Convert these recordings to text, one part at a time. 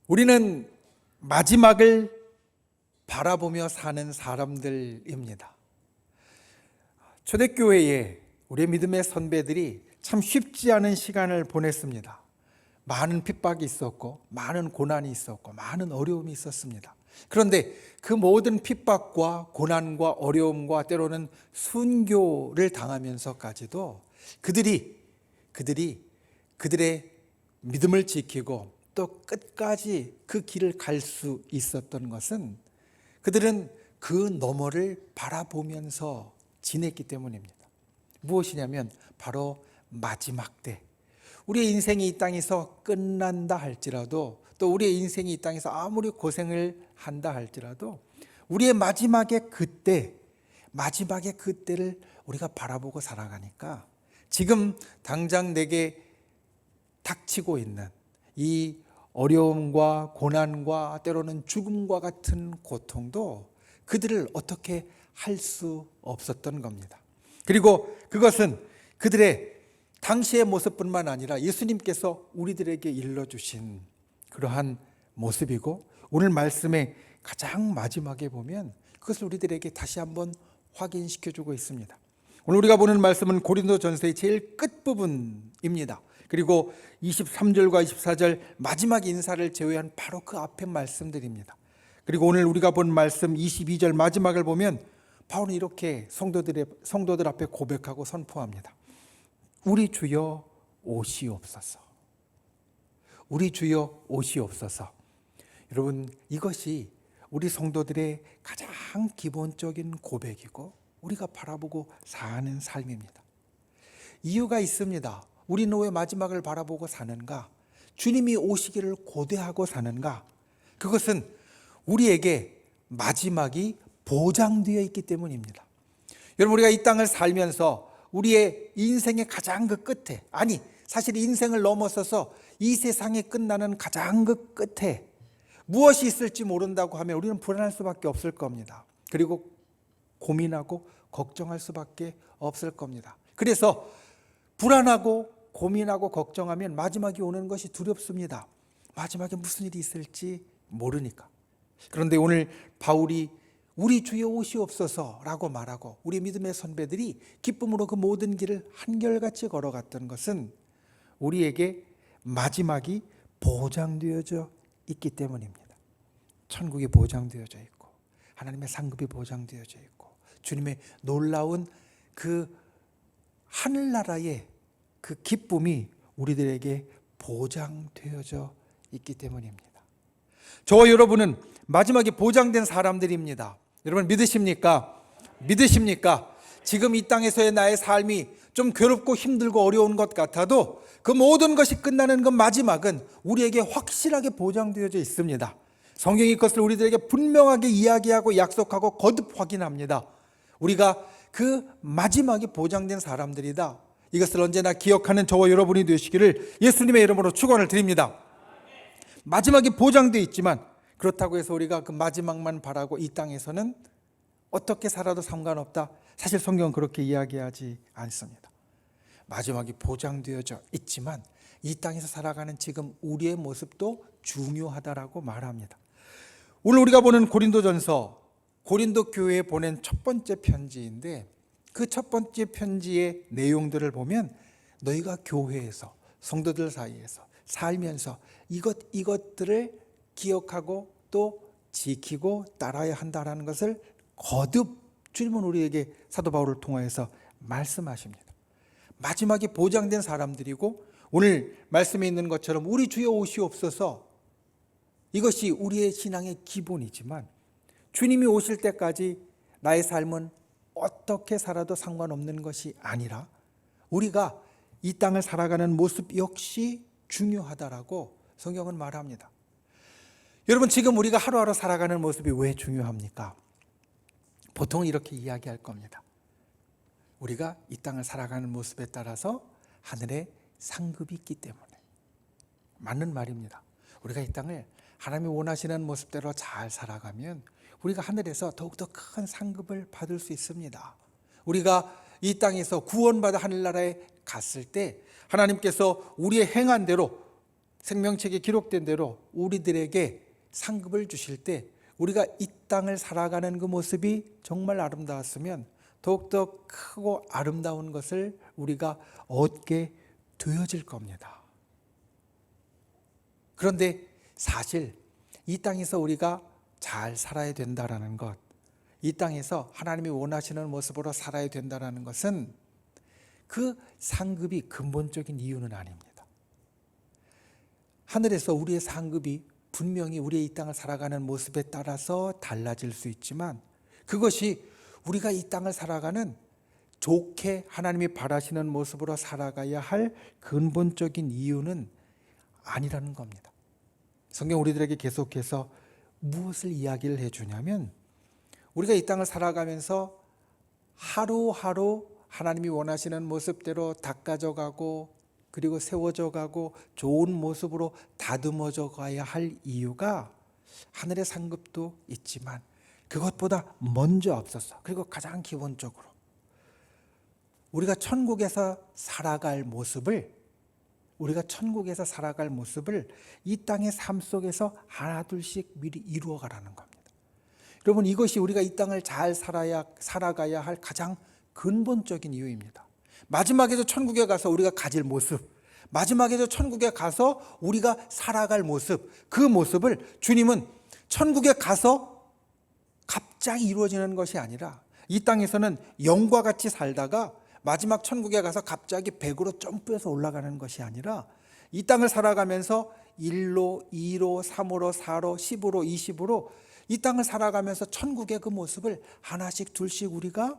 우리는 마지막을 바라보며 사는 사람들입니다. 초대교회에 우리 믿음의 선배들이 참 쉽지 않은 시간을 보냈습니다. 많은 핍박이 있었고, 많은 고난이 있었고, 많은 어려움이 있었습니다. 그런데 그 모든 핍박과 고난과 어려움과 때로는 순교를 당하면서까지도 그들의 믿음을 지키고 또 끝까지 그 길을 갈 수 있었던 것은 그들은 그 너머를 바라보면서 지냈기 때문입니다. 무엇이냐면 바로 마지막 때, 우리의 인생이 이 땅에서 끝난다 할지라도, 또 우리의 인생이 이 땅에서 아무리 고생을 한다 할지라도 우리의 마지막의 그때를 우리가 바라보고 살아가니까 지금 당장 내게 닥치고 있는 이 어려움과 고난과 때로는 죽음과 같은 고통도 그들을 어떻게 할 수 없었던 겁니다. 그리고 그것은 그들의 당시의 모습뿐만 아니라 예수님께서 우리들에게 일러주신 그러한 모습이고, 오늘 말씀의 가장 마지막에 보면 그것을 우리들에게 다시 한번 확인시켜주고 있습니다. 오늘 우리가 보는 말씀은 고린도전서의 제일 끝부분입니다. 그리고 23절과 24절 마지막 인사를 제외한 바로 그 앞에 말씀들입니다. 그리고 오늘 우리가 본 말씀 22절 마지막을 보면 바울은 이렇게 성도들 앞에 고백하고 선포합니다. 우리 주여 오시옵소서. 우리 주여 오시옵소서. 여러분, 이것이 우리 성도들의 가장 기본적인 고백이고 우리가 바라보고 사는 삶입니다. 이유가 있습니다. 우리는 왜 마지막을 바라보고 사는가? 주님이 오시기를 고대하고 사는가? 그것은 우리에게 마지막이 보장되어 있기 때문입니다. 여러분, 우리가 이 땅을 살면서 우리의 인생의 가장 그 끝에, 아니 사실 인생을 넘어서서 이 세상이 끝나는 가장 그 끝에 무엇이 있을지 모른다고 하면 우리는 불안할 수밖에 없을 겁니다. 그리고 고민하고 걱정할 수밖에 없을 겁니다. 그래서 불안하고 고민하고 걱정하면 마지막이 오는 것이 두렵습니다. 마지막에 무슨 일이 있을지 모르니까. 그런데 오늘 바울이 우리 주여 오시옵소서라고 말하고 우리 믿음의 선배들이 기쁨으로 그 모든 길을 한결같이 걸어갔던 것은 우리에게 마지막이 보장되어져 있기 때문입니다. 천국이 보장되어져 있고 하나님의 상급이 보장되어져 있고 주님의 놀라운 그 하늘나라의 그 기쁨이 우리들에게 보장되어져 있기 때문입니다. 저와 여러분은 마지막에 보장된 사람들입니다. 여러분 믿으십니까? 믿으십니까? 지금 이 땅에서의 나의 삶이 좀 괴롭고 힘들고 어려운 것 같아도 그 모든 것이 끝나는 그 마지막은 우리에게 확실하게 보장되어져 있습니다. 성경이 그것을 우리들에게 분명하게 이야기하고 약속하고 거듭 확인합니다. 우리가 그 마지막이 보장된 사람들이다. 이것을 언제나 기억하는 저와 여러분이 되시기를 예수님의 이름으로 축원을 드립니다. 마지막이 보장되어 있지만 그렇다고 해서 우리가 그 마지막만 바라고 이 땅에서는 어떻게 살아도 상관없다. 사실 성경은 그렇게 이야기하지 않습니다. 마지막이 보장되어져 있지만 이 땅에서 살아가는 지금 우리의 모습도 중요하다라고 말합니다. 오늘 우리가 보는 고린도전서, 고린도 교회에 보낸 첫 번째 편지인데 그 첫 번째 편지의 내용들을 보면 너희가 교회에서 성도들 사이에서 살면서 이것들을 기억하고 또 지키고 따라야 한다는 것을 거듭 주님은 우리에게 사도 바울을 통하여서 말씀하십니다. 마지막에 보장된 사람들이고 오늘 말씀에 있는 것처럼 우리 주여 오시옵소서, 이것이 우리의 신앙의 기본이지만 주님이 오실 때까지 나의 삶은 어떻게 살아도 상관없는 것이 아니라 우리가 이 땅을 살아가는 모습 역시 중요하다라고 성경은 말합니다. 여러분, 지금 우리가 하루하루 살아가는 모습이 왜 중요합니까? 보통 이렇게 이야기할 겁니다. 우리가 이 땅을 살아가는 모습에 따라서 하늘에 상급이 있기 때문에. 맞는 말입니다. 우리가 이 땅을 하나님이 원하시는 모습대로 잘 살아가면 우리가 하늘에서 더욱더 큰 상급을 받을 수 있습니다. 우리가 이 땅에서 구원받아 하늘나라에 갔을 때 하나님께서 우리의 행한 대로 생명책에 기록된 대로 우리들에게 상급을 주실 때 우리가 이 땅을 살아가는 그 모습이 정말 아름다웠으면 더욱더 크고 아름다운 것을 우리가 얻게 되어질 겁니다. 그런데 사실 이 땅에서 우리가 잘 살아야 된다라는 것, 이 땅에서 하나님이 원하시는 모습으로 살아야 된다라는 것은 그 상급이 근본적인 이유는 아닙니다. 하늘에서 우리의 상급이 분명히 우리의 이 땅을 살아가는 모습에 따라서 달라질 수 있지만 그것이 우리가 이 땅을 살아가는 좋게 하나님이 바라시는 모습으로 살아가야 할 근본적인 이유는 아니라는 겁니다. 성경 우리들에게 계속해서 무엇을 이야기를 해주냐면 우리가 이 땅을 살아가면서 하루하루 하나님이 원하시는 모습대로 닦아져 가고 그리고 세워져 가고 좋은 모습으로 다듬어져 가야 할 이유가 하늘의 상급도 있지만 그것보다 먼저 앞서서 그리고 가장 기본적으로 우리가 천국에서 살아갈 모습을 이 땅의 삶 속에서 하나 둘씩 미리 이루어 가라는 겁니다. 여러분, 이것이 우리가 이 땅을 잘 살아가야 할 가장 근본적인 이유입니다. 마지막에도 천국에 가서 우리가 가질 모습, 마지막에도 천국에 가서 우리가 살아갈 모습, 그 모습을 주님은 천국에 가서 갑자기 이루어지는 것이 아니라 이 땅에서는 영과 같이 살다가 마지막 천국에 가서 갑자기 100으로 점프해서 올라가는 것이 아니라 이 땅을 살아가면서 1로, 2로, 3으로, 4로, 10으로, 20으로 이 땅을 살아가면서 천국의 그 모습을 하나씩 둘씩 우리가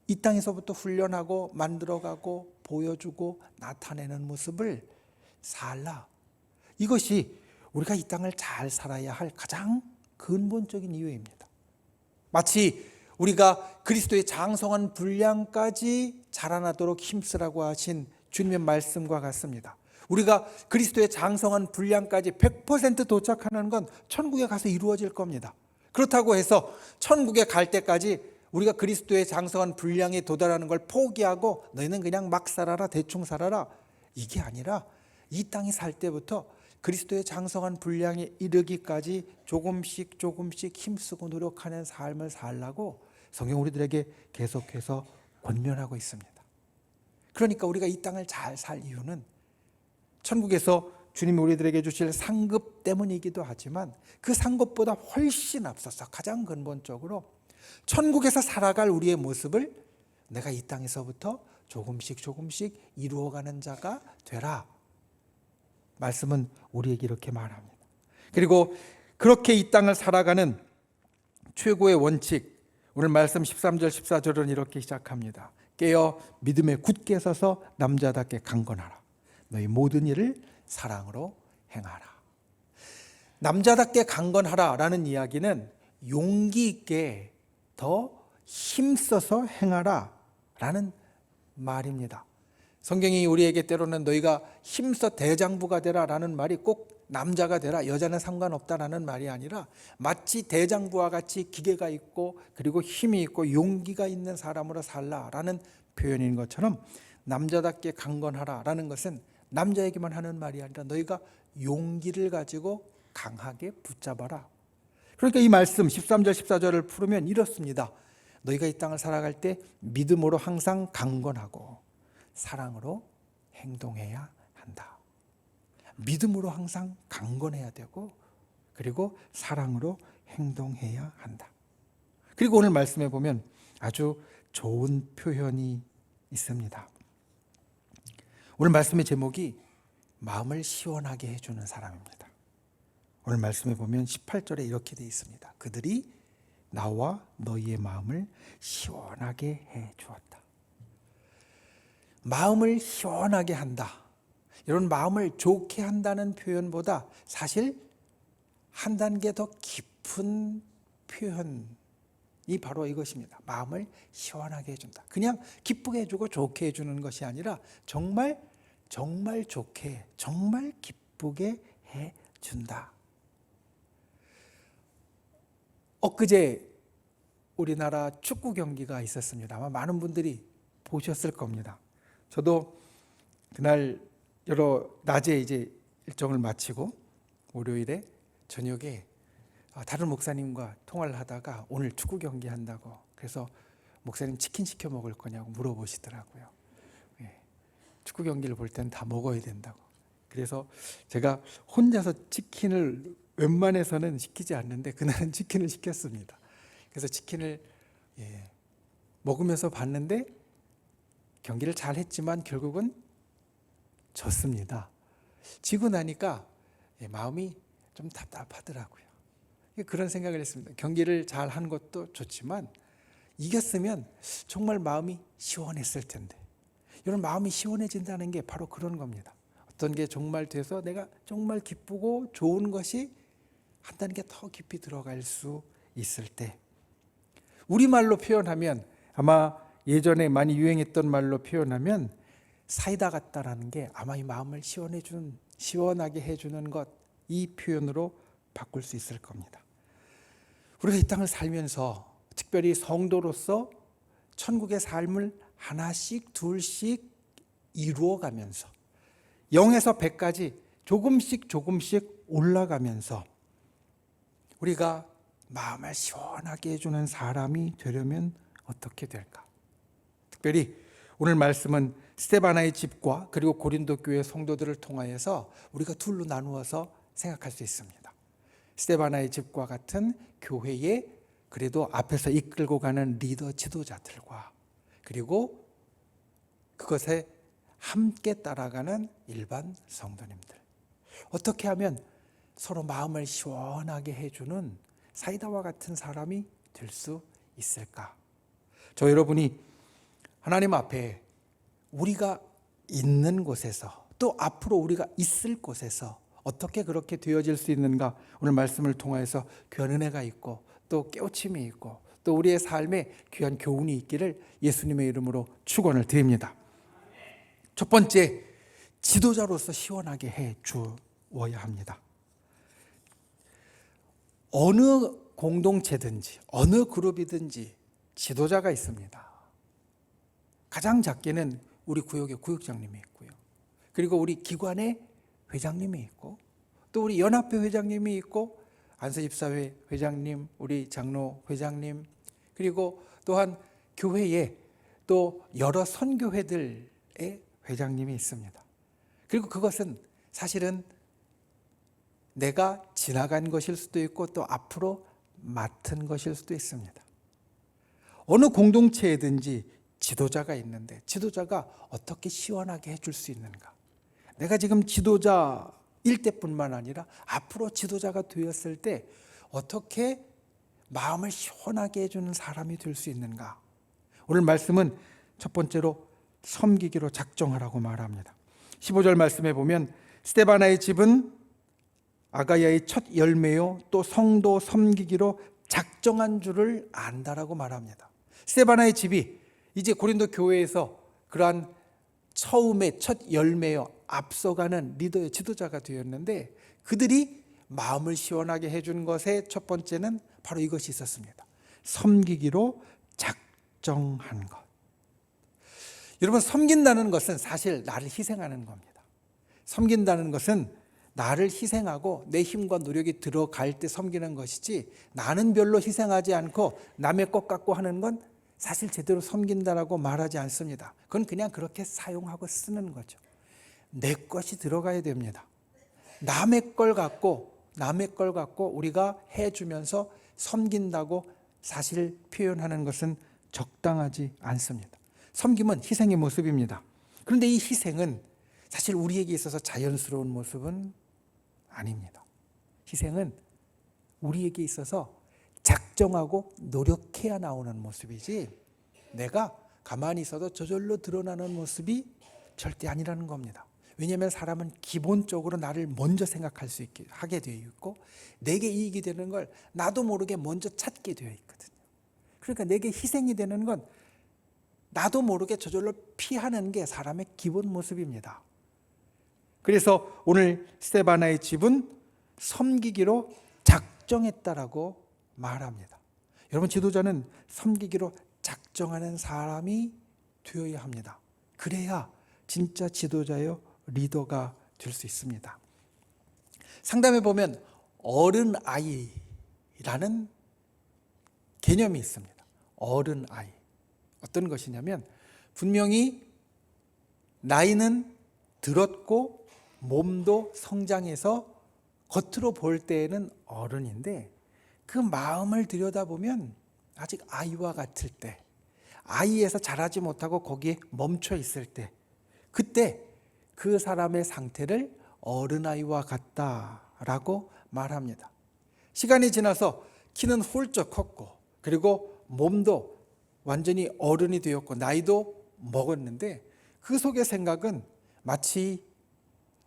이 땅에서부터 훈련하고 만들어가고 보여주고 나타내는 모습을 살라. 이것이 우리가 이 땅을 잘 살아야 할 가장 근본적인 이유입니다. 마치 우리가 그리스도의 장성한 분량까지 자라나도록 힘쓰라고 하신 주님의 말씀과 같습니다. 우리가 그리스도의 장성한 분량까지 100% 도착하는 건 천국에 가서 이루어질 겁니다. 그렇다고 해서 천국에 갈 때까지 우리가 그리스도의 장성한 분량에 도달하는 걸 포기하고 너희는 그냥 막 살아라, 대충 살아라, 이게 아니라 이 땅에 살 때부터 그리스도의 장성한 분량에 이르기까지 조금씩 힘쓰고 노력하는 삶을 살라고 성경 우리들에게 계속해서 권면하고 있습니다. 그러니까 우리가 이 땅을 잘 살 이유는 천국에서 주님이 우리들에게 주실 상급 때문이기도 하지만 그 상급보다 훨씬 앞서서 가장 근본적으로 천국에서 살아갈 우리의 모습을 내가 이 땅에서부터 조금씩 이루어가는 자가 되라. 말씀은 우리에게 이렇게 말합니다. 그리고 그렇게 이 땅을 살아가는 최고의 원칙, 오늘 말씀 13절 14절은 이렇게 시작합니다. 깨어 믿음에 굳게 서서 남자답게 강건하라. 너희 모든 일을 사랑으로 행하라. 남자답게 강건하라 라는 이야기는 용기 있게 더 힘써서 행하라 라는 말입니다. 성경이 우리에게 때로는 너희가 힘써 대장부가 되라 라는 말이 꼭 남자가 되라, 여자는 상관없다라는 말이 아니라 마치 대장부와 같이 기계가 있고 그리고 힘이 있고 용기가 있는 사람으로 살라라는 표현인 것처럼 남자답게 강건하라 라는 것은 남자에게만 하는 말이 아니라 너희가 용기를 가지고 강하게 붙잡아라. 그러니까 이 말씀 13절 14절을 풀으면 이렇습니다. 너희가 이 땅을 살아갈 때 믿음으로 항상 강건하고 사랑으로 행동해야 한다. 믿음으로 항상 강건해야 되고 그리고 사랑으로 행동해야 한다. 그리고 오늘 말씀에 보면 아주 좋은 표현이 있습니다. 오늘 말씀의 제목이 마음을 시원하게 해주는 사람입니다. 오늘 말씀에 보면 18절에 이렇게 되어 있습니다. 그들이 나와 너희의 마음을 시원하게 해 주었다. 마음을 시원하게 한다. 이런 마음을 좋게 한다는 표현보다 사실 한 단계 더 깊은 표현이 바로 이것입니다. 마음을 시원하게 해준다. 그냥 기쁘게 해주고 좋게 해주는 것이 아니라 정말 좋게, 정말 기쁘게 해준다. 엊그제 우리나라 축구 경기가 있었습니다. 아마 많은 분들이 보셨을 겁니다. 저도 그날 낮에 이제 일정을 마치고 월요일에 저녁에 다른 목사님과 통화를 하다가 오늘 축구 경기 한다고, 그래서 목사님 치킨 시켜 먹을 거냐고 물어보시더라고요. 예, 축구 경기를 볼 때는 다 먹어야 된다고. 그래서 제가 혼자서 치킨을 웬만해서는 시키지 않는데 그날은 치킨을 시켰습니다. 그래서 치킨을 먹으면서 봤는데 경기를 잘 했지만 결국은 졌습니다. 지고 나니까 마음이 좀 답답하더라고요. 그런 생각을 했습니다. 경기를 잘 한 것도 좋지만 이겼으면 정말 마음이 시원했을 텐데. 이런 마음이 시원해진다는 게 바로 그런 겁니다. 어떤 게 정말 돼서 내가 정말 기쁘고 좋은 것이 한 단계 더 깊이 들어갈 수 있을 때, 우리말로 표현하면, 아마 예전에 많이 유행했던 말로 표현하면 사이다 같다라는 게 아마 이 마음을 시원하게 해주는 것, 이 표현으로 바꿀 수 있을 겁니다. 우리가 이 땅을 살면서 특별히 성도로서 천국의 삶을 하나씩 둘씩 이루어가면서 0에서 100까지 조금씩 올라가면서 우리가 마음을 시원하게 해주는 사람이 되려면 어떻게 될까? 특별히 오늘 말씀은 스데바나의 집과 그리고 고린도 교회 성도들을 통하여서 우리가 둘로 나누어서 생각할 수 있습니다. 스데바나의 집과 같은 교회에 그래도 앞에서 이끌고 가는 리더 지도자들과, 그리고 그것에 함께 따라가는 일반 성도님들, 어떻게 하면 서로 마음을 시원하게 해주는 사이다와 같은 사람이 될 수 있을까? 저 여러분이 하나님 앞에 우리가 있는 곳에서, 또 앞으로 우리가 있을 곳에서 어떻게 그렇게 되어질 수 있는가, 오늘 말씀을 통해서 귀한 은혜가 있고 또 깨우침이 있고 또 우리의 삶에 귀한 교훈이 있기를 예수님의 이름으로 축원을 드립니다. 첫 번째, 지도자로서 시원하게 해 주어야 합니다. 어느 공동체든지 어느 그룹이든지 지도자가 있습니다. 가장 작게는 우리 구역에 구역장님이 있고요. 그리고 우리 기관에 회장님이 있고, 또 우리 연합회 회장님이 있고, 안서집사회 회장님, 우리 장로 회장님, 그리고 또한 교회에 또 여러 선교회들의 회장님이 있습니다. 그리고 그것은 사실은 내가 지나간 것일 수도 있고 또 앞으로 맡은 것일 수도 있습니다. 어느 공동체에든지 지도자가 있는데 지도자가 어떻게 시원하게 해줄 수 있는가? 내가 지금 지도자일 때뿐만 아니라 앞으로 지도자가 되었을 때 어떻게 마음을 시원하게 해주는 사람이 될 수 있는가? 오늘 말씀은 첫 번째로 섬기기로 작정하라고 말합니다. 15절 말씀에 보면 스데바나의 집은 아가야의 첫 열매요 또 성도 섬기기로 작정한 줄을 안다라고 말합니다. 스데바나의 집이 이제 고린도 교회에서 그러한 처음의 첫 열매요 앞서가는 리더의 지도자가 되었는데, 그들이 마음을 시원하게 해준 것의 첫 번째는 바로 이것이 있었습니다. 섬기기로 작정한 것. 여러분, 섬긴다는 것은 사실 나를 희생하는 겁니다. 섬긴다는 것은 나를 희생하고 내 힘과 노력이 들어갈 때 섬기는 것이지, 나는 별로 희생하지 않고 남의 것 갖고 하는 건 사실 제대로 섬긴다라고 말하지 않습니다. 그건 그냥 그렇게 사용하고 쓰는 거죠. 내 것이 들어가야 됩니다. 남의 걸 갖고 우리가 해주면서 섬긴다고 사실 표현하는 것은 적당하지 않습니다. 섬김은 희생의 모습입니다. 그런데 이 희생은 사실 우리에게 있어서 자연스러운 모습은 아닙니다. 희생은 우리에게 있어서 작정하고 노력해야 나오는 모습이지, 내가 가만히 있어도 저절로 드러나는 모습이 절대 아니라는 겁니다. 왜냐하면 사람은 기본적으로 나를 먼저 생각할 수 있게 하게 되어 있고, 내게 이익이 되는 걸 나도 모르게 먼저 찾게 되어 있거든요. 그러니까 내게 희생이 되는 건 나도 모르게 저절로 피하는 게 사람의 기본 모습입니다. 그래서 오늘 스데바나의 집은 섬기기로 작정했다라고 말합니다. 여러분, 지도자는 섬기기로 작정하는 사람이 되어야 합니다. 그래야 진짜 지도자요 리더가 될 수 있습니다. 상담해 보면 어른아이라는 개념이 있습니다. 어른아이. 어떤 것이냐면 분명히 나이는 들었고 몸도 성장해서 겉으로 볼 때에는 어른인데 그 마음을 들여다보면 아직 아이와 같을 때, 아이에서 자라지 못하고 거기에 멈춰 있을 때, 그때 그 사람의 상태를 어른아이와 같다라고 말합니다. 시간이 지나서 키는 훌쩍 컸고 그리고 몸도 완전히 어른이 되었고 나이도 먹었는데 그 속의 생각은 마치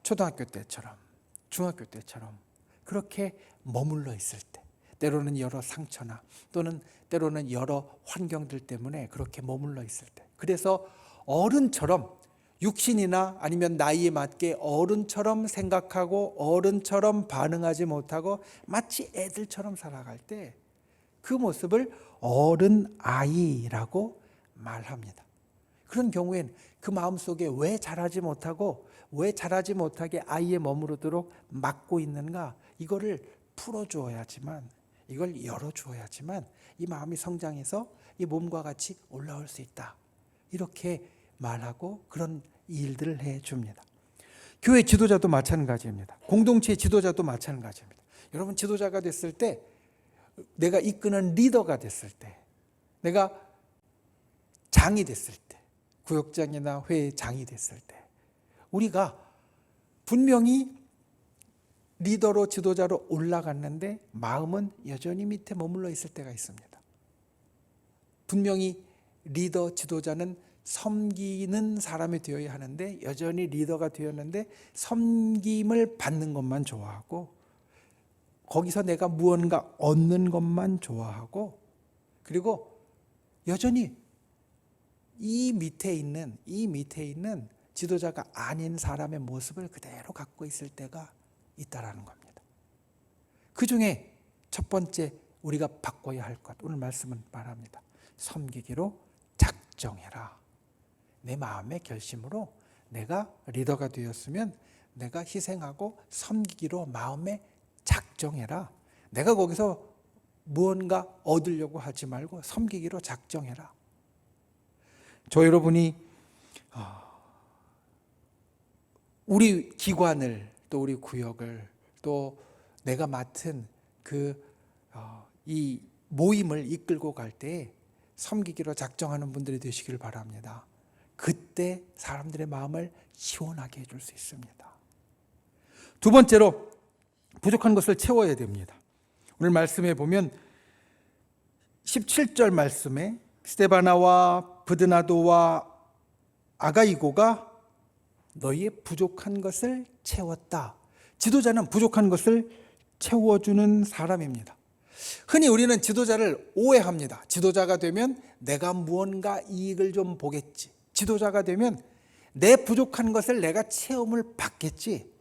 초등학교 때처럼 중학교 때처럼 그렇게 머물러 있을 때, 때로는 여러 상처나 또는 때로는 여러 환경들 때문에 그렇게 머물러 있을 때, 그래서 어른처럼 육신이나 아니면 나이에 맞게 어른처럼 생각하고 어른처럼 반응하지 못하고 마치 애들처럼 살아갈 때 그 모습을 어른아이라고 말합니다. 그런 경우엔 그 마음속에 왜 자라지 못하고 왜 자라지 못하게 아이에 머무르도록 막고 있는가, 이거를 풀어주어야지만, 이걸 열어주어야지만 이 마음이 성장해서 이 몸과 같이 올라올 수 있다, 이렇게 말하고 그런 일들을 해줍니다. 교회 지도자도 마찬가지입니다. 공동체 지도자도 마찬가지입니다. 여러분, 지도자가 됐을 때, 내가 이끄는 리더가 됐을 때, 내가 장이 됐을 때, 구역장이나 회장이 됐을 때 우리가 분명히 리더로 지도자로 올라갔는데 마음은 여전히 밑에 머물러 있을 때가 있습니다. 분명히 리더 지도자는 섬기는 사람이 되어야 하는데 여전히 리더가 되었는데 섬김을 받는 것만 좋아하고 거기서 내가 무언가 얻는 것만 좋아하고 그리고 여전히 이 밑에 있는 지도자가 아닌 사람의 모습을 그대로 갖고 있을 때가 있다라는 겁니다. 그 중에 첫 번째 우리가 바꿔야 할 것, 오늘 말씀은 말합니다. 섬기기로 작정해라. 내 마음의 결심으로 내가 리더가 되었으면 내가 희생하고 섬기기로 마음에 작정해라. 내가 거기서 무언가 얻으려고 하지 말고 섬기기로 작정해라. 저 여러분이 우리 기관을 또 우리 구역을 또 내가 맡은 이 모임을 이끌고 갈 때 섬기기로 작정하는 분들이 되시길 바랍니다. 그때 사람들의 마음을 시원하게 해줄 수 있습니다. 두 번째로 부족한 것을 채워야 됩니다. 오늘 말씀에 보면 17절 말씀에 스데바나와 브드나도와 아가이고가 너희의 부족한 것을 채웠다. 지도자는 부족한 것을 채워주는 사람입니다. 흔히 우리는 지도자를 오해합니다. 지도자가 되면 내가 무언가 이익을 좀 보겠지. 지도자가 되면 내 부족한 것을 내가 체험을 받겠지.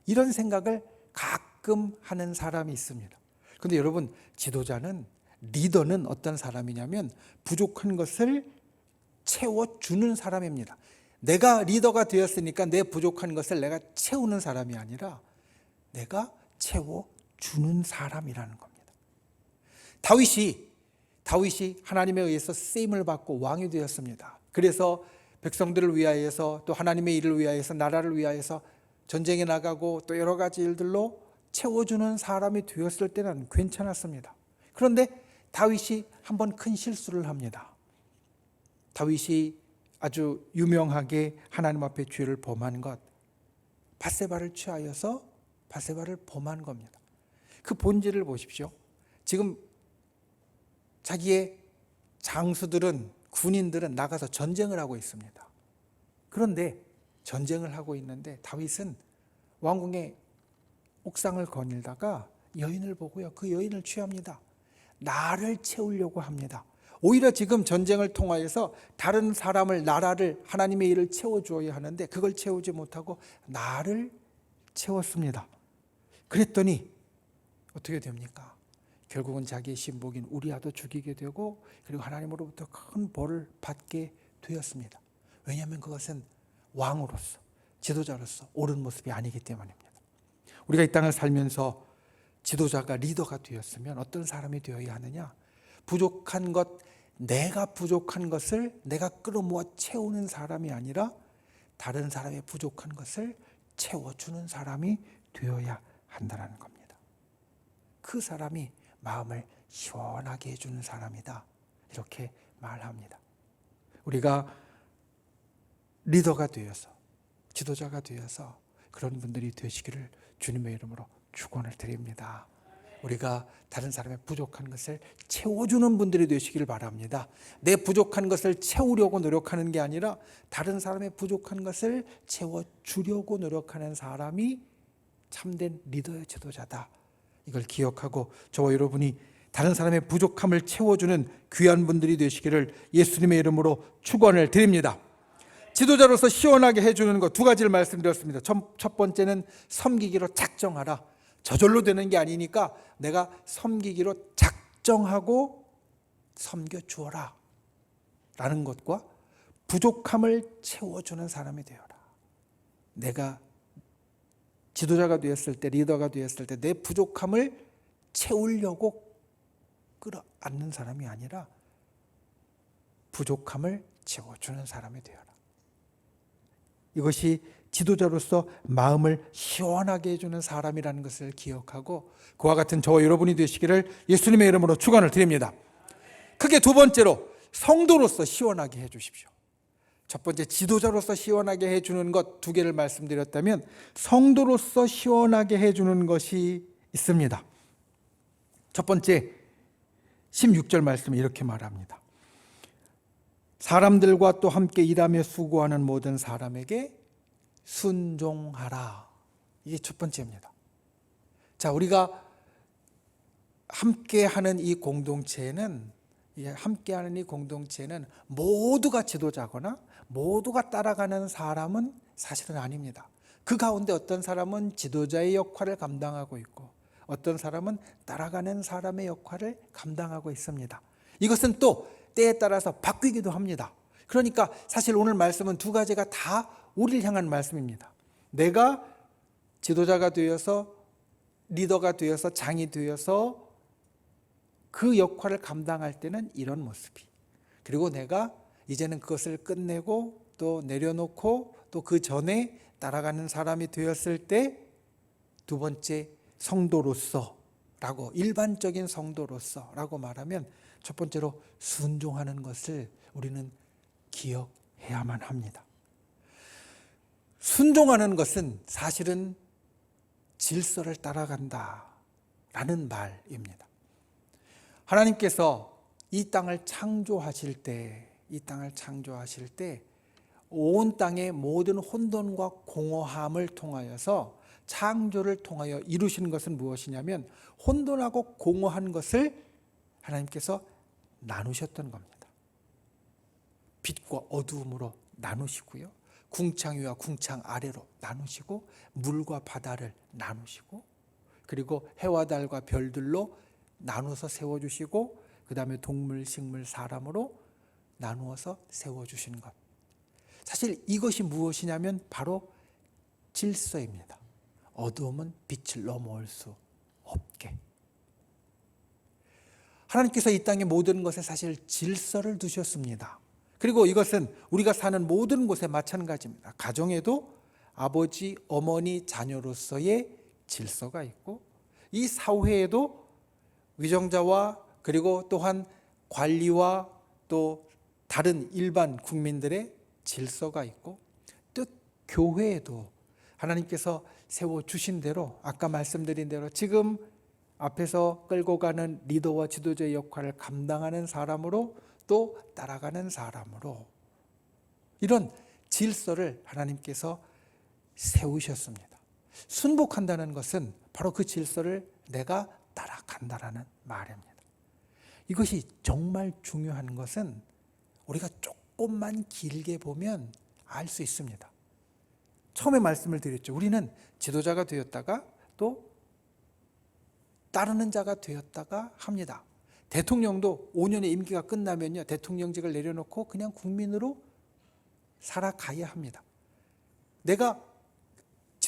이런 생각을 가끔 하는 사람이 있습니다. 그런데 여러분, 지도자는, 리더는 어떤 사람이냐면 부족한 것을 채워주는 사람입니다. 내가 리더가 되었으니까 내 부족한 것을 내가 채우는 사람이 아니라 내가 채워주는 사람이라는 겁니다. 다윗이 하나님에 의해서 쓰임을 받고 왕이 되었습니다. 그래서 백성들을 위하여서 또 하나님의 일을 위하여서 나라를 위하여서 전쟁에 나가고 또 여러 가지 일들로 채워주는 사람이 되었을 때는 괜찮았습니다. 그런데 다윗이 한번 큰 실수를 합니다. 다윗이 아주 유명하게 하나님 앞에 죄를 범한 것, 밧세바를 취하여서 밧세바를 범한 겁니다. 그 본질을 보십시오. 지금 자기의 장수들은, 군인들은 나가서 전쟁을 하고 있습니다. 그런데 전쟁을 하고 있는데 다윗은 왕궁의 옥상을 거닐다가 여인을 보고요, 그 여인을 취합니다. 나를 채우려고 합니다. 오히려 지금 전쟁을 통하여서 다른 사람을, 나라를, 하나님의 일을 채워주어야 하는데 그걸 채우지 못하고 나를 채웠습니다. 그랬더니 어떻게 됩니까? 결국은 자기의 신복인 우리아도 죽이게 되고 그리고 하나님으로부터 큰 벌을 받게 되었습니다. 왜냐하면 그것은 왕으로서, 지도자로서 옳은 모습이 아니기 때문입니다. 우리가 이 땅을 살면서 지도자가 리더가 되었으면 어떤 사람이 되어야 하느냐? 부족한 것, 내가 부족한 것을 내가 끌어모아 채우는 사람이 아니라 다른 사람의 부족한 것을 채워주는 사람이 되어야 한다는 겁니다. 그 사람이 마음을 시원하게 해주는 사람이다, 이렇게 말합니다. 우리가 리더가 되어서, 지도자가 되어서 그런 분들이 되시기를 주님의 이름으로 축원을 드립니다. 우리가 다른 사람의 부족한 것을 채워주는 분들이 되시기를 바랍니다. 내 부족한 것을 채우려고 노력하는 게 아니라 다른 사람의 부족한 것을 채워주려고 노력하는 사람이 참된 리더의 지도자다, 이걸 기억하고 저와 여러분이 다른 사람의 부족함을 채워주는 귀한 분들이 되시기를 예수님의 이름으로 축원을 드립니다. 지도자로서 시원하게 해주는 것 두 가지를 말씀드렸습니다. 첫 번째는 섬기기로 작정하라. 저절로 되는 게 아니니까 내가 섬기기로 작정하고 섬겨주어라 라는 것과 부족함을 채워주는 사람이 되어라. 내가 지도자가 되었을 때, 리더가 되었을 때 내 부족함을 채우려고 끌어안는 사람이 아니라 부족함을 채워주는 사람이 되어라. 이것이 지도자로서 마음을 시원하게 해주는 사람이라는 것을 기억하고 그와 같은 저와 여러분이 되시기를 예수님의 이름으로 축원을 드립니다. 크게 두 번째로 성도로서 시원하게 해주십시오. 첫 번째 지도자로서 시원하게 해주는 것 두 개를 말씀드렸다면 성도로서 시원하게 해주는 것이 있습니다. 첫 번째 16절 말씀에 이렇게 말합니다. 사람들과 또 함께 일하며 수고하는 모든 사람에게 순종하라. 이게 첫 번째입니다. 자, 우리가 함께하는 이 공동체는 모두가 지도자거나 모두가 따라가는 사람은 사실은 아닙니다. 그 가운데 어떤 사람은 지도자의 역할을 감당하고 있고 어떤 사람은 따라가는 사람의 역할을 감당하고 있습니다. 이것은 또 때에 따라서 바뀌기도 합니다. 그러니까 사실 오늘 말씀은 두 가지가 다 우리를 향한 말씀입니다. 내가 지도자가 되어서 리더가 되어서 장이 되어서 그 역할을 감당할 때는 이런 모습이, 그리고 내가 이제는 그것을 끝내고 또 내려놓고 또 그 전에 따라가는 사람이 되었을 때 두 번째 성도로서라고, 일반적인 성도로서라고 말하면 첫 번째로 순종하는 것을 우리는 기억해야만 합니다. 순종하는 것은 사실은 질서를 따라간다라는 말입니다. 하나님께서 이 땅을 창조하실 때 온 땅의 모든 혼돈과 공허함을 통하여서 창조를 통하여 이루신 것은 무엇이냐면 혼돈하고 공허한 것을 하나님께서 나누셨던 겁니다. 빛과 어두움으로 나누시고요, 궁창 위와 궁창 아래로 나누시고 물과 바다를 나누시고 그리고 해와 달과 별들로 나누어서 세워주시고 그 다음에 동물, 식물, 사람으로 나누어서 세워주신 것, 사실 이것이 무엇이냐면 바로 질서입니다. 어두움은 빛을 넘어올 수 없게. 하나님께서 이 땅의 모든 것에 사실 질서를 두셨습니다. 그리고 이것은 우리가 사는 모든 곳에 마찬가지입니다. 가정에도 아버지, 어머니, 자녀로서의 질서가 있고 이 사회에도 위정자와 그리고 또한 관리와 또 다른 일반 국민들의 질서가 있고 또 교회에도 하나님께서 세워주신 대로 아까 말씀드린 대로 지금 앞에서 끌고 가는 리더와 지도자의 역할을 감당하는 사람으로 또 따라가는 사람으로 이런 질서를 하나님께서 세우셨습니다. 순복한다는 것은 바로 그 질서를 내가 따라간다라는 말입니다. 이것이 정말 중요한 것은 우리가 조금만 길게 보면 알 수 있습니다. 처음에 말씀을 드렸죠. 우리는 지도자가 되었다가 또 따르는 자가 되었다가 합니다. 대통령도 5년의 임기가 끝나면요, 대통령직을 내려놓고 그냥 국민으로 살아가야 합니다. 내가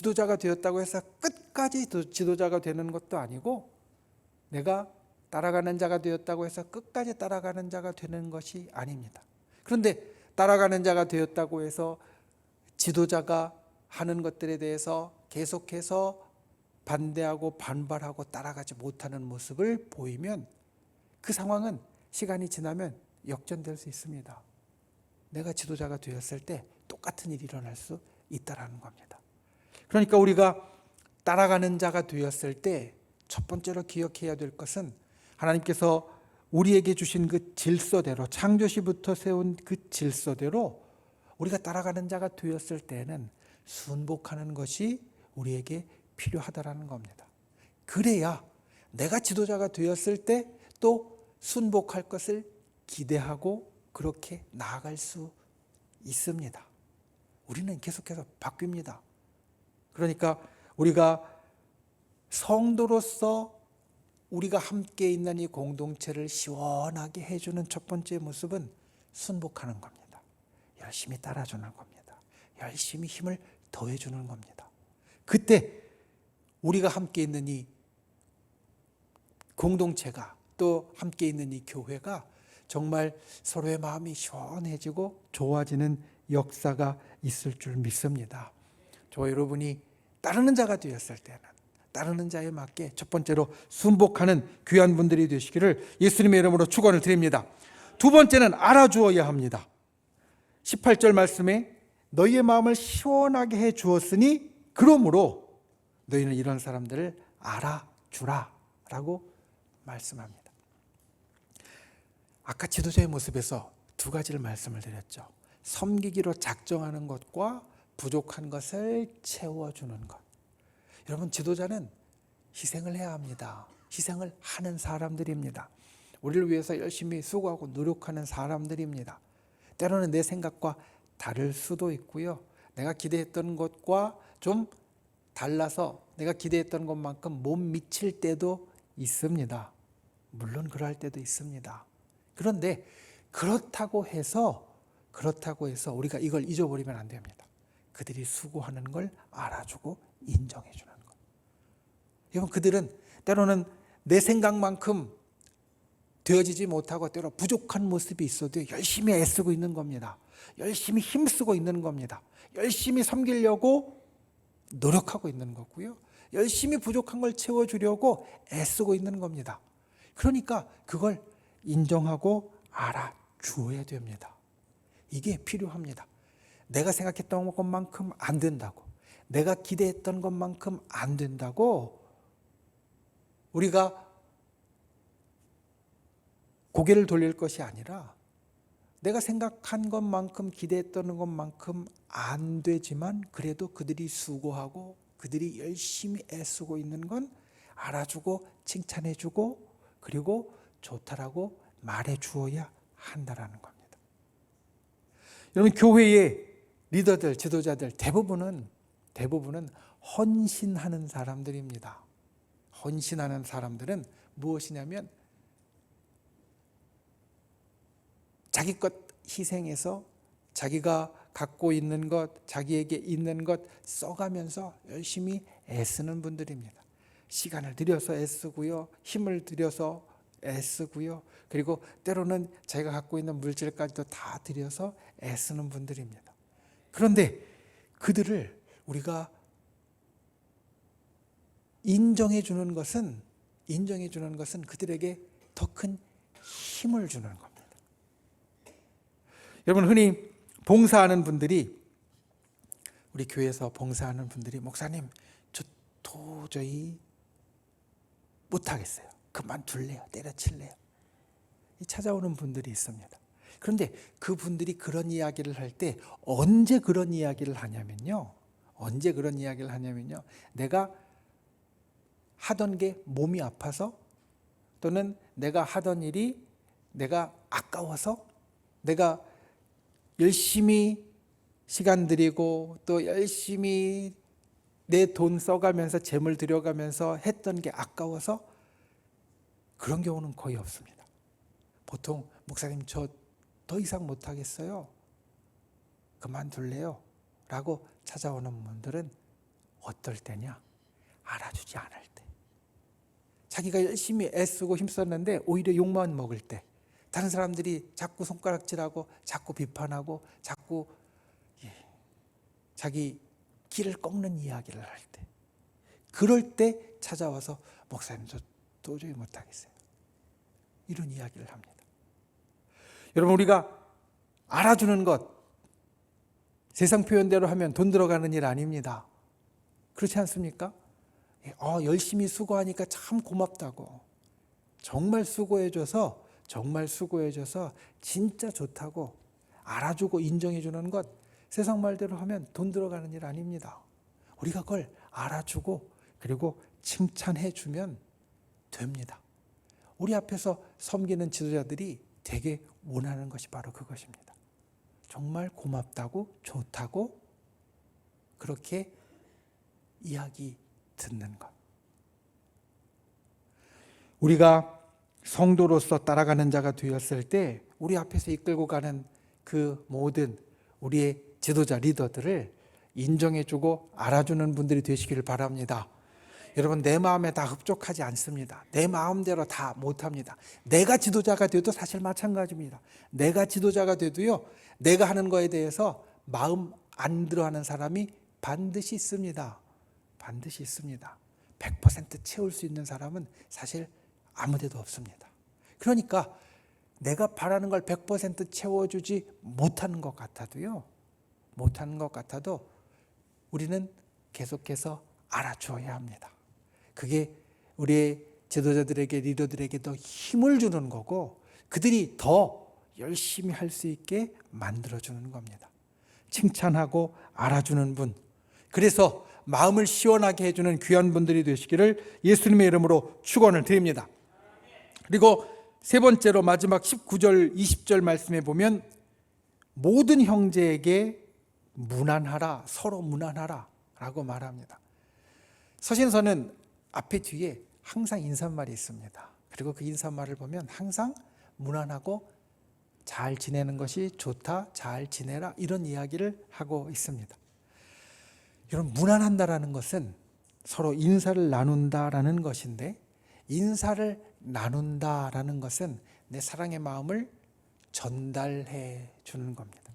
지도자가 되었다고 해서 끝까지 지도자가 되는 것도 아니고, 내가 따라가는 자가 되었다고 해서 끝까지 따라가는 자가 되는 것이 아닙니다. 그런데 따라가는 자가 되었다고 해서 지도자가 하는 것들에 대해서 계속해서 반대하고 반발하고 따라가지 못하는 모습을 보이면 그 상황은 시간이 지나면 역전될 수 있습니다. 내가 지도자가 되었을 때 똑같은 일이 일어날 수 있다는 겁니다. 그러니까 우리가 따라가는 자가 되었을 때 첫 번째로 기억해야 될 것은 하나님께서 우리에게 주신 그 질서대로, 창조시부터 세운 그 질서대로 우리가 따라가는 자가 되었을 때는 순복하는 것이 우리에게 필요하다라는 겁니다. 그래야 내가 지도자가 되었을 때 또 순복할 것을 기대하고 그렇게 나아갈 수 있습니다. 우리는 계속해서 바뀝니다. 그러니까 우리가 성도로서 우리가 함께 있는 이 공동체를 시원하게 해주는 첫 번째 모습은 순복하는 겁니다. 열심히 따라주는 겁니다. 열심히 힘을 더해주는 겁니다. 그때 우리가 함께 있는 이 공동체가, 또 함께 있는 이 교회가 정말 서로의 마음이 시원해지고 좋아지는 역사가 있을 줄 믿습니다. 저와 여러분이 따르는 자가 되었을 때는 따르는 자에 맞게 첫 번째로 순복하는 귀한 분들이 되시기를 예수님의 이름으로 축원을 드립니다. 두 번째는 알아주어야 합니다. 18절 말씀에 너희의 마음을 시원하게 해 주었으니 그러므로 너희는 이런 사람들을 알아주라 라고 말씀합니다. 아까 지도자의 모습에서 두 가지를 말씀을 드렸죠. 섬기기로 작정하는 것과 부족한 것을 채워주는 것. 여러분, 지도자는 희생을 해야 합니다. 희생을 하는 사람들입니다. 우리를 위해서 열심히 수고하고 노력하는 사람들입니다. 때로는 내 생각과 다를 수도 있고요. 내가 기대했던 것과 좀 달라서 내가 기대했던 것만큼 못 미칠 때도 있습니다. 물론 그럴 때도 있습니다. 그런데 그렇다고 해서 우리가 이걸 잊어버리면 안 됩니다. 그들이 수고하는 걸 알아주고 인정해 주는 것. 여러분, 그들은 때로는 내 생각만큼 되어지지 못하고 때로 부족한 모습이 있어도 열심히 애쓰고 있는 겁니다. 열심히 힘쓰고 있는 겁니다. 열심히 섬기려고 노력하고 있는 거고요. 열심히 부족한 걸 채워주려고 애쓰고 있는 겁니다. 그러니까 그걸 인정하고 알아주어야 됩니다. 이게 필요합니다. 내가 생각했던 것만큼 안 된다고, 내가 기대했던 것만큼 안 된다고 우리가 고개를 돌릴 것이 아니라, 내가 생각한 것만큼 기대했던 것만큼 안 되지만 그래도 그들이 수고하고 그들이 열심히 애쓰고 있는 건 알아주고 칭찬해주고 그리고 좋다라고 말해주어야 한다라는 겁니다. 여러분, 교회의 리더들, 지도자들 대부분은 헌신하는 사람들입니다. 헌신하는 사람들은 무엇이냐면 자기 것 희생해서 자기가 갖고 있는 것, 자기에게 있는 것 써가면서 열심히 애쓰는 분들입니다. 시간을 들여서 애쓰고요, 힘을 들여서 애쓰고요, 그리고 때로는 자기가 갖고 있는 물질까지도 다 들여서 애쓰는 분들입니다. 그런데 그들을 우리가 인정해 주는 것은 그들에게 더 큰 힘을 주는 겁니다. 여러분, 흔히 봉사하는 분들이, 우리 교회에서 봉사하는 분들이 목사님, 저 도저히 못하겠어요. 그만둘래요. 때려칠래요. 찾아오는 분들이 있습니다. 그런데 그분들이 그런 이야기를 할 때 언제 그런 이야기를 하냐면요. 내가 하던 게 몸이 아파서, 또는 내가 하던 일이 내가 아까워서, 내가 열심히 시간 들이고 또 열심히 내 돈 써가면서 재물 들여가면서 했던 게 아까워서, 그런 경우는 거의 없습니다. 보통 목사님, 저 더 이상 못하겠어요. 그만둘래요. 라고 찾아오는 분들은 어떨 때냐? 알아주지 않을 때. 자기가 열심히 애쓰고 힘썼는데 오히려 욕만 먹을 때, 다른 사람들이 자꾸 손가락질하고 자꾸 비판하고 자꾸 자기 길을 꺾는 이야기를 할 때, 그럴 때 찾아와서 목사님 저 도저히 못하겠어요, 이런 이야기를 합니다. 여러분, 우리가 알아주는 것, 세상 표현대로 하면 돈 들어가는 일 아닙니다. 그렇지 않습니까? 열심히 수고하니까 참 고맙다고, 정말 수고해줘서 진짜 좋다고 알아주고 인정해주는 것, 세상 말대로 하면 돈 들어가는 일 아닙니다. 우리가 그걸 알아주고 그리고 칭찬해주면 됩니다. 우리 앞에서 섬기는 지도자들이 되게 원하는 것이 바로 그것입니다. 정말 고맙다고, 좋다고 그렇게 이야기 듣는 것. 우리가 성도로서 따라가는 자가 되었을 때 우리 앞에서 이끌고 가는 그 모든 우리의 지도자, 리더들을 인정해주고 알아주는 분들이 되시기를 바랍니다. 여러분, 내 마음에 다 흡족하지 않습니다. 내 마음대로 다 못합니다. 내가 지도자가 돼도 사실 마찬가지입니다. 내가 지도자가 돼도요, 내가 하는 거에 대해서 마음 안 들어하는 사람이 반드시 있습니다. 반드시 있습니다. 100% 채울 수 있는 사람은 사실 아무 데도 없습니다. 그러니까 내가 바라는 걸 100% 채워주지 못하는 것 같아도 우리는 계속해서 알아주어야 합니다. 그게 우리의 지도자들에게, 리더들에게 더 힘을 주는 거고, 그들이 더 열심히 할 수 있게 만들어주는 겁니다. 칭찬하고 알아주는 분, 그래서 마음을 시원하게 해주는 귀한 분들이 되시기를 예수님의 이름으로 축원을 드립니다. 그리고 세 번째로 마지막 19절 20절 말씀에 보면 모든 형제에게 무난하라, 서로 무난하라 라고 말합니다. 서신서는 앞에 뒤에 항상 인사말이 있습니다. 그리고 그 인사말을 보면 항상 무난하고 잘 지내는 것이 좋다, 잘 지내라, 이런 이야기를 하고 있습니다. 여러분, 무난한다라는 것은 서로 인사를 나눈다라는 것인데, 인사를 나눈다라는 것은 내 사랑의 마음을 전달해 주는 겁니다.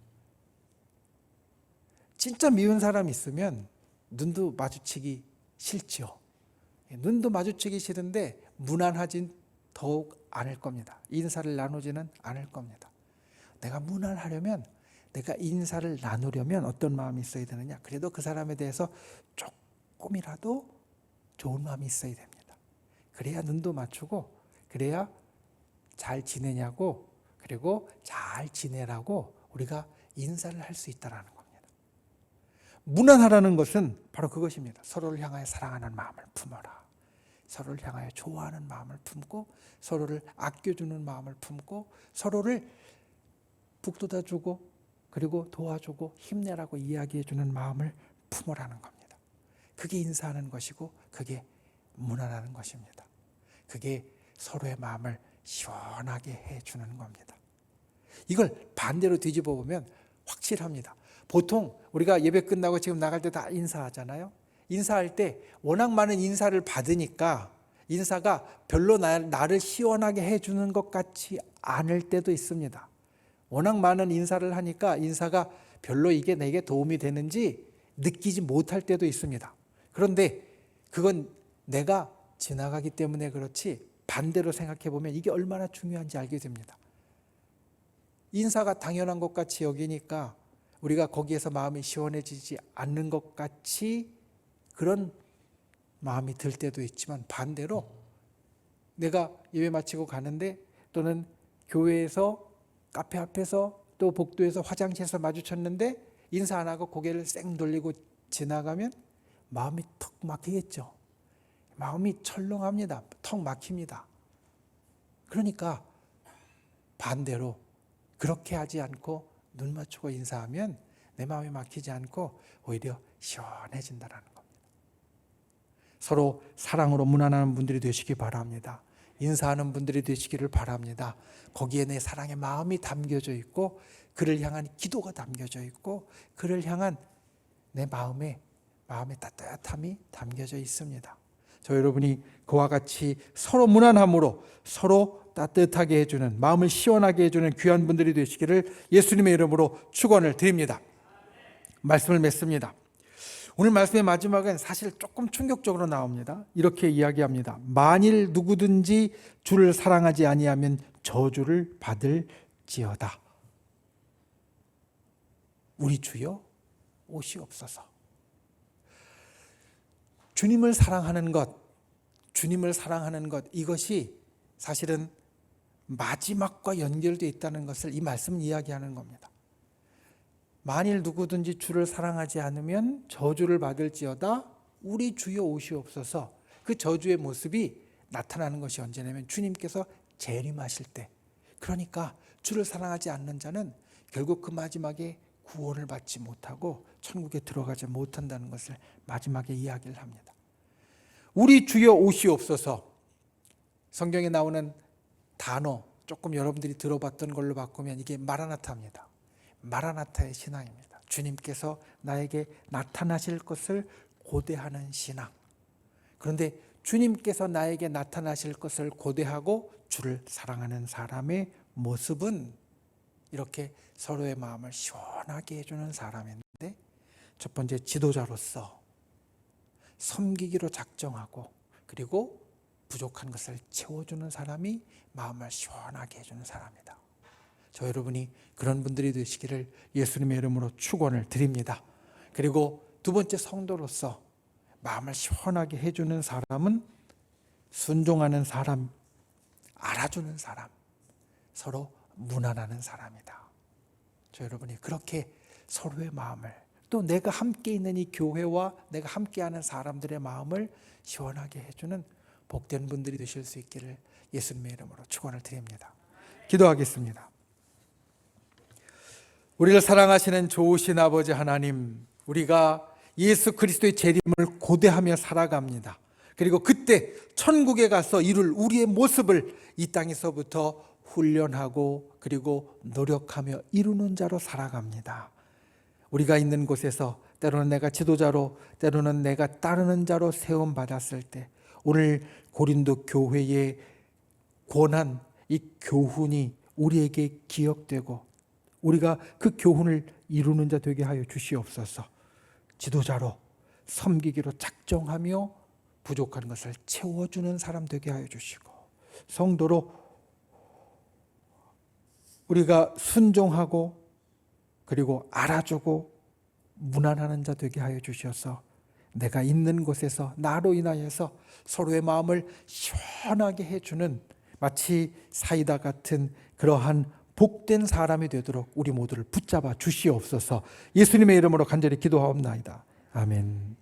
진짜 미운 사람이 있으면 눈도 마주치기 싫죠. 눈도 마주치기 싫은데 무난하진 더욱 않을 겁니다. 인사를 나누지는 않을 겁니다. 내가 무난하려면, 내가 인사를 나누려면 어떤 마음이 있어야 되느냐? 그래도 그 사람에 대해서 조금이라도 좋은 마음이 있어야 됩니다. 그래야 눈도 맞추고, 그래야 잘 지내냐고, 그리고 잘 지내라고 우리가 인사를 할 수 있다는 겁니다. 무난하라는 것은 바로 그것입니다. 서로를 향하여 사랑하는 마음을 품어라. 서로를 향하여 좋아하는 마음을 품고, 서로를 아껴주는 마음을 품고, 서로를 북돋아주고 그리고 도와주고 힘내라고 이야기해주는 마음을 품으라는 겁니다. 그게 인사하는 것이고, 그게 무난하는 것입니다. 그게 서로의 마음을 시원하게 해주는 겁니다. 이걸 반대로 뒤집어 보면 확실합니다. 보통 우리가 예배 끝나고 지금 나갈 때 다 인사하잖아요. 인사할 때 워낙 많은 인사를 받으니까 인사가 별로 나를 시원하게 해주는 것 같지 않을 때도 있습니다. 워낙 많은 인사를 하니까 인사가 별로 이게 내게 도움이 되는지 느끼지 못할 때도 있습니다. 그런데 그건 내가 지나가기 때문에 그렇지, 반대로 생각해 보면 이게 얼마나 중요한지 알게 됩니다. 인사가 당연한 것 같이 여기니까 우리가 거기에서 마음이 시원해지지 않는 것 같이 그런 마음이 들 때도 있지만, 반대로 내가 예배 마치고 가는데, 또는 교회에서 카페 앞에서, 또 복도에서, 화장실에서 마주쳤는데 인사 안 하고 고개를 쌩 돌리고 지나가면 마음이 턱 막히겠죠. 마음이 철렁합니다. 턱 막힙니다. 그러니까 반대로 그렇게 하지 않고 눈 맞추고 인사하면 내 마음이 막히지 않고 오히려 시원해진다는 겁니다. 서로 사랑으로 무난한 분들이 되시기 바랍니다. 인사하는 분들이 되시기를 바랍니다. 거기에 내 사랑의 마음이 담겨져 있고, 그를 향한 기도가 담겨져 있고, 그를 향한 내 마음에 마음의 따뜻함이 담겨져 있습니다. 저 여러분이 그와 같이 서로 무난함으로 서로 따뜻하게 해주는, 마음을 시원하게 해주는 귀한 분들이 되시기를 예수님의 이름으로 축원을 드립니다. 말씀을 맺습니다. 오늘 말씀의 마지막은 사실 조금 충격적으로 나옵니다. 이렇게 이야기합니다. 만일 누구든지 주를 사랑하지 아니하면 저주를 받을지어다. 우리 주여 오시옵소서. 주님을 사랑하는 것, 이것이 사실은 마지막과 연결되어 있다는 것을 이 말씀은 이야기하는 겁니다. 만일 누구든지 주를 사랑하지 않으면 저주를 받을지어다. 우리 주여 오시옵소서. 그 저주의 모습이 나타나는 것이 언제냐면 주님께서 재림하실 때, 그러니까 주를 사랑하지 않는 자는 결국 그 마지막에 구원을 받지 못하고 천국에 들어가지 못한다는 것을 마지막에 이야기를 합니다. 우리 주여 오시옵소서. 성경에 나오는 단어 조금 여러분들이 들어봤던 걸로 바꾸면 이게 마라나타입니다. 마라나타의 신앙입니다. 주님께서 나에게 나타나실 것을 고대하는 신앙. 그런데 주님께서 나에게 나타나실 것을 고대하고 주를 사랑하는 사람의 모습은 이렇게 서로의 마음을 시원하게 해주는 사람인데, 첫 번째 지도자로서 섬기기로 작정하고 그리고 부족한 것을 채워주는 사람이 마음을 시원하게 해주는 사람이다. 저 여러분이 그런 분들이 되시기를 예수님의 이름으로 축원을 드립니다. 그리고 두 번째 성도로서 마음을 시원하게 해주는 사람은 순종하는 사람, 알아주는 사람, 서로 무난하는 사람이다. 저 여러분이 그렇게 서로의 마음을, 또 내가 함께 있는 이 교회와 내가 함께하는 사람들의 마음을 시원하게 해주는 복된 분들이 되실 수 있기를 예수님의 이름으로 축원을 드립니다. 기도하겠습니다. 우리를 사랑하시는 좋으신 아버지 하나님, 우리가 예수 그리스도의 재림을 고대하며 살아갑니다. 그리고 그때 천국에 가서 이룰 우리의 모습을 이 땅에서부터 훈련하고 그리고 노력하며 이루는 자로 살아갑니다. 우리가 있는 곳에서 때로는 내가 지도자로, 때로는 내가 따르는 자로 세움받았을 때, 오늘 고린도 교회의 권한, 이 교훈이 우리에게 기억되고 우리가 그 교훈을 이루는 자 되게 하여 주시옵소서. 지도자로 섬기기로 작정하며 부족한 것을 채워주는 사람 되게 하여 주시고, 성도로 우리가 순종하고 그리고 알아주고 무난하는 자 되게 하여 주셔서 내가 있는 곳에서 나로 인하여서 서로의 마음을 시원하게 해주는 마치 사이다 같은 그러한 복된 사람이 되도록 우리 모두를 붙잡아 주시옵소서. 예수님의 이름으로 간절히 기도하옵나이다. 아멘.